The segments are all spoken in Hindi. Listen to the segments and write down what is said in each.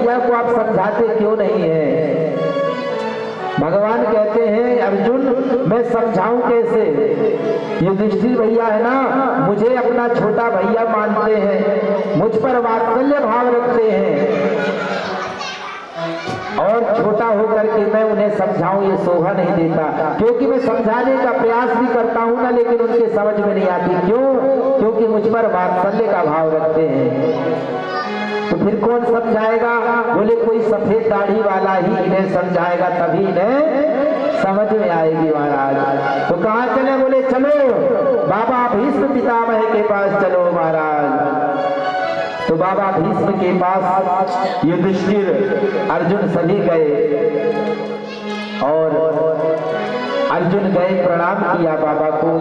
भैया को आप समझाते क्यों नहीं है? भगवान कहते हैं अर्जुन मैं समझाऊं कैसे? युधिष्ठिर भैया है ना, मुझे अपना छोटा भैया मानते हैं, मुझ पर वात्सल्य भाव रखते हैं, और छोटा होकर के मैं उन्हें समझाऊं ये शोभा नहीं देता। क्योंकि मैं समझाने का प्रयास भी करता हूं ना, लेकिन उनके समझ में नहीं आती। क्यों? क्योंकि मुझ पर वात्सल्य का भाव रखते हैं। तो फिर कौन समझाएगा? बोले कोई सफेद दाढ़ी वाला ही इन्हें समझाएगा, तभी इन्हें समझ में आएगी महाराज। तो कहाँ चले? बोले चलो बाबा भीष्म पितामह के पास चलो महाराज। तो बाबा भीष्म के पास युधिष्ठिर अर्जुन सभी गए, और अर्जुन गए, प्रणाम किया बाबा को।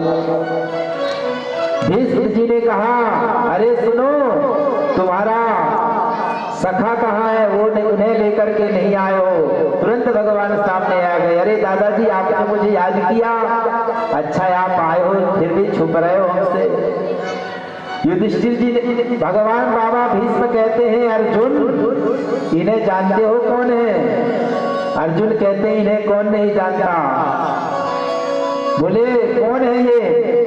भीष्म जी ने कहा अरे सुनो, तुम्हारा सखा कहाँ है? वो उन्हें लेकर के नहीं आए हो। तुरंत भगवान सामने आ गए। अरे दादाजी आपने मुझे याद किया, अच्छा आप आए हो, फिर भी छुप रहे हो हमसे। युधिष्ठिर जी ने, भगवान बाबा भीष्म कहते हैं अर्जुन इन्हें जानते हो कौन है? अर्जुन कहते हैं इन्हें कौन नहीं जानता। बोले कौन है ये?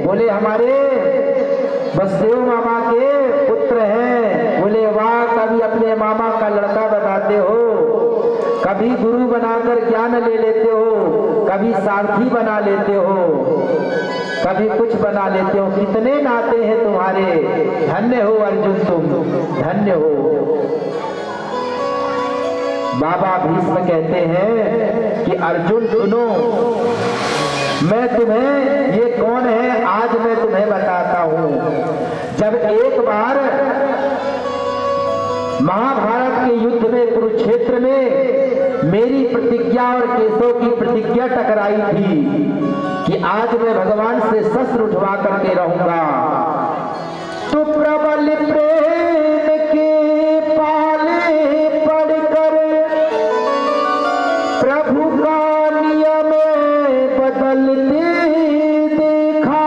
बोले हमारे वसुदेव मामा के पुत्र हैं। बोले वाह, कभी अपने मामा का लड़का बताते हो, कभी गुरु बनाकर ज्ञान ले लेते हो, कभी सारथी बना लेते हो, कभी कुछ बना लेते हो। कितने नाते हैं तुम्हारे, धन्य हो अर्जुन, तुम धन्य हो। बाबा भीष्म कहते हैं कि अर्जुन सुनो, मैं तुम्हें ये कौन है आज मैं तुम्हें बताता हूं। जब एक बार महाभारत के युद्ध में कुरुक्षेत्र में मेरी प्रतिज्ञा और केशव की प्रतिज्ञा टकराई थी कि आज मैं भगवान से शस्त्र उठवा करके रहूंगा, तो प्रबल प्रेम के पाले पड़कर प्रभु का नियम बदलते देखा,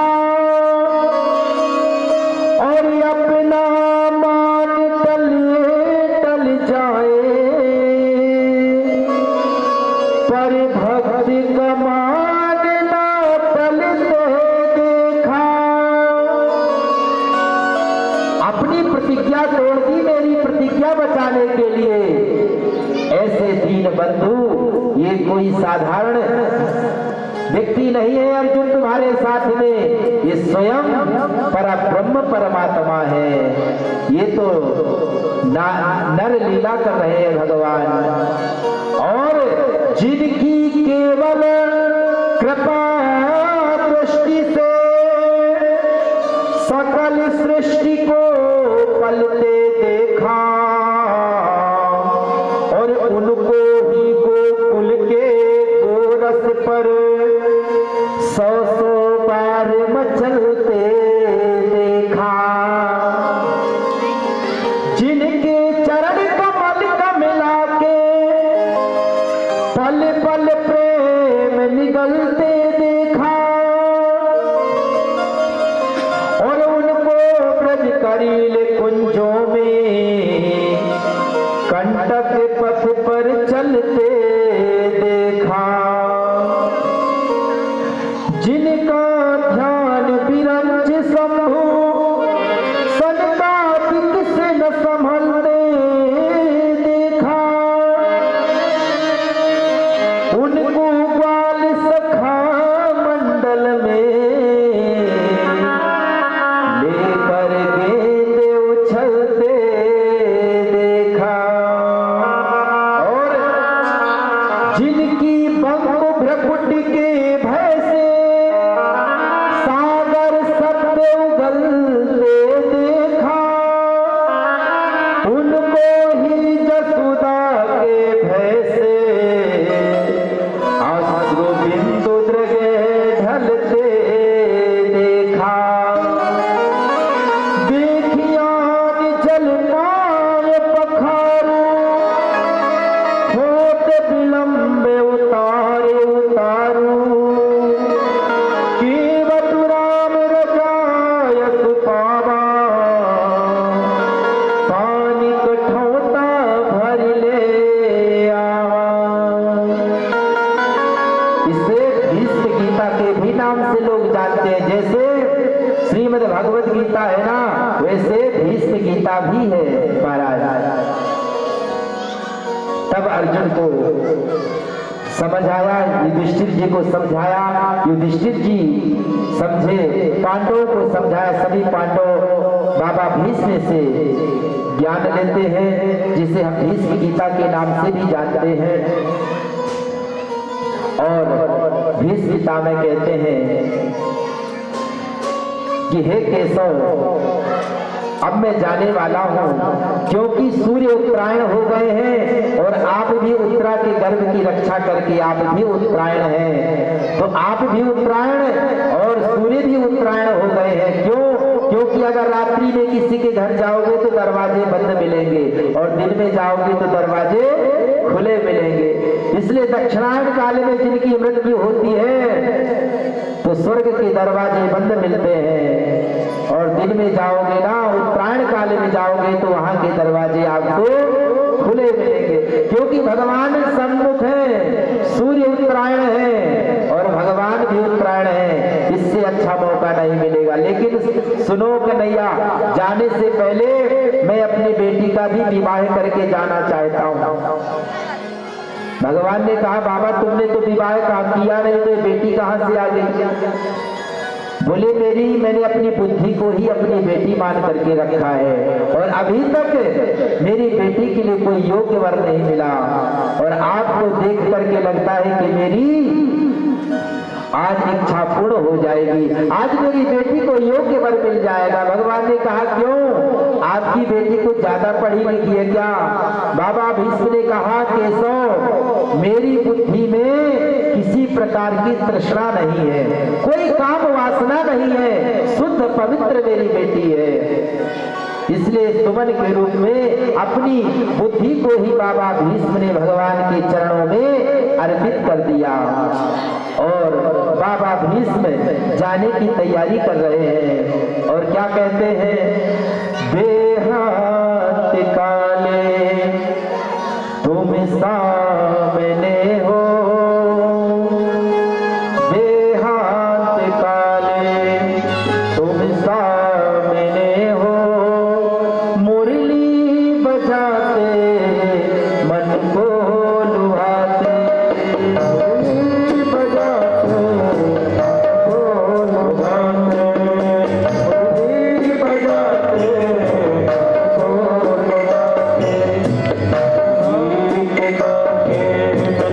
और अपना मान टल जाए, पर भक्ति का मान ना टलते देखा। अपनी प्रतिज्ञा तोड़ दी मेरी प्रतिज्ञा बचाने के लिए। ऐसे दीन बंधु, ये कोई साधारण व्यक्ति नहीं है अर्जुन तुम्हारे साथ में, ये स्वयं परब्रह्म परमात्मा है। ये तो नर लीला कर रहे हैं भगवान, और जिनकी केवल कृपा दृष्टि से सकल सृष्टि को पलते देखा, और उनको ही गोकुल के गोरस पर 100 बार मचलते देखा, जिनके चरण कमल का मिला के पल पल प्रेम निगलते देखा, और उनको ब्रज करील कुंजों में कंटक पथ पर चलते देखा, जिनका ध्यान विरंच शंभु सनकादिक से न संभलते देखा, उनको ग्वाल सखा मंडल में लेकर गेंद उछलते देखा, और जिनकी बंक भ्रकुट के भय से सागर शब्द उगलते देखा, उनको ही जसुदा के भय से अश्रु बिंदु द्रगे ढलते देखा, देखिया जल पाए पखारू होत विलंब उतारू, श्रीमद् भगवत गीता है ना, वैसे भीष्म गीता भी है महाराज। तब अर्जुन को समझ आया, युधिष्ठिर जी को समझाया, युधिष्ठिर जी समझे, पांडवों को समझाया। सभी पांडव बाबा भीष्म से ज्ञान लेते हैं, जिसे हम भीष्म गीता के नाम से भी जानते हैं। और भीष्म गीता में कहते हैं कि हे केशव, अब मैं जाने वाला हूं, क्योंकि सूर्य उत्तरायण हो गए हैं और आप भी उत्तरा के गर्भ की रक्षा करके आप भी उत्तरायण हैं, तो आप भी उत्तरायण और सूर्य भी उत्तरायण हो गए हैं। क्यों? क्योंकि अगर रात्रि में किसी के घर जाओगे तो दरवाजे बंद मिलेंगे और दिन में जाओगे तो दरवाजे खुले मिलेंगे। इसलिए दक्षिणायन काल में जिनकी मृत्यु होती है तो स्वर्ग के दरवाजे बंद मिलते हैं, और दिन में जाओगे ना, उत्तरायण काल में जाओगे तो वहां के दरवाजे आपको खुले मिलेंगे। क्योंकि भगवान सम्मुख है, सूर्य उत्तरायण है और भगवान भी उत्तरायण है, इससे अच्छा मौका नहीं मिलेगा। लेकिन सुनो कन्हैया, जाने से पहले मैं अपनी बेटी का भी विवाह करके जाना चाहता हूँ। भगवान ने कहा, बाबा तुमने तो विवाह किया नहीं, तो बेटी कहां से आ गई? बोले मैंने अपनी बुद्धि को ही अपनी बेटी मान करके रखा है और अभी तक मेरी बेटी के लिए कोई योग्य वर नहीं मिला, और आपको देख करके लगता है कि मेरी आज इच्छा पूर्ण हो जाएगी, आज मेरी बेटी को योग्य वर मिल जाएगा। भगवान ने कहा, क्यों? आपकी बेटी कुछ ज्यादा पढ़ी लिखी है क्या? बाबा भीष्म ने कहा, केशव, मेरी बुद्धि में किसी प्रकार की तृष्णा नहीं है, कोई काम वासना नहीं है, शुद्ध पवित्र मेरी बेटी है। इसलिए सुमन के रूप में अपनी बुद्धि को ही बाबा भीष्म ने भगवान के चरणों में अर्पित कर दिया, और बाबा भीष्म जाने की तैयारी कर रहे हैं। और क्या कहते हैं? देहांत काले तुम सामने हो, देहांत काले तुम सामने हो, मुरली बजाते मन को लुभाते, मुरली बजाते को लुभाते, मुरली बजाते को लुभाते, गीत गाके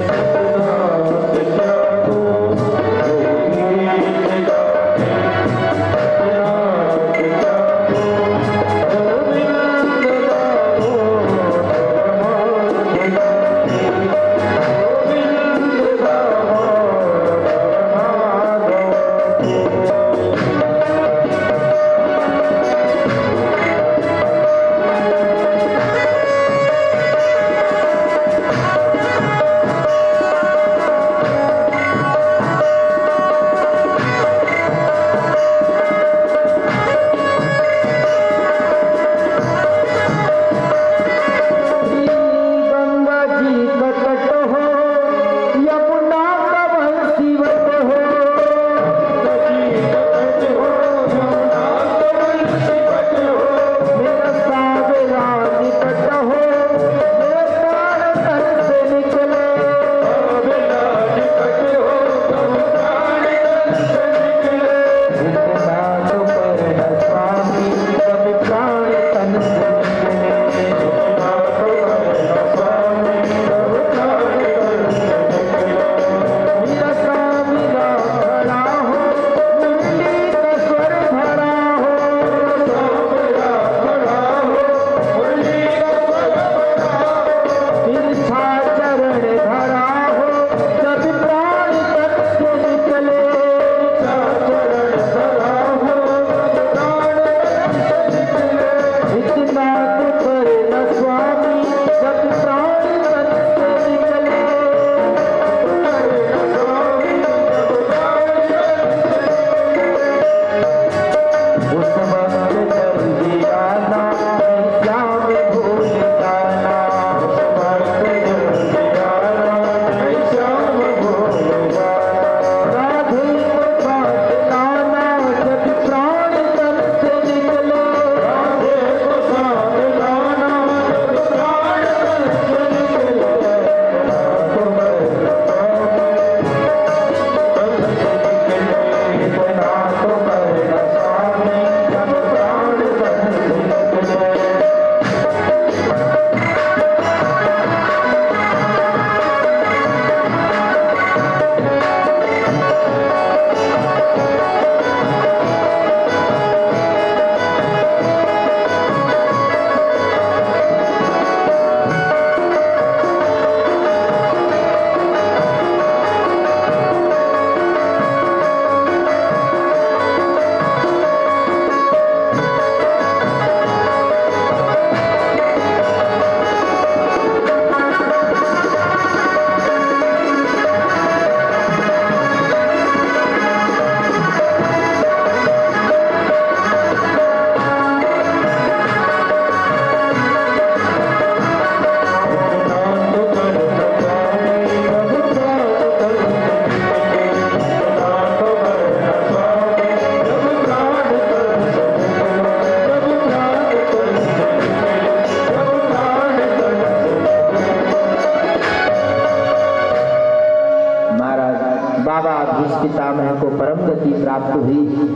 प्राप्त हुई।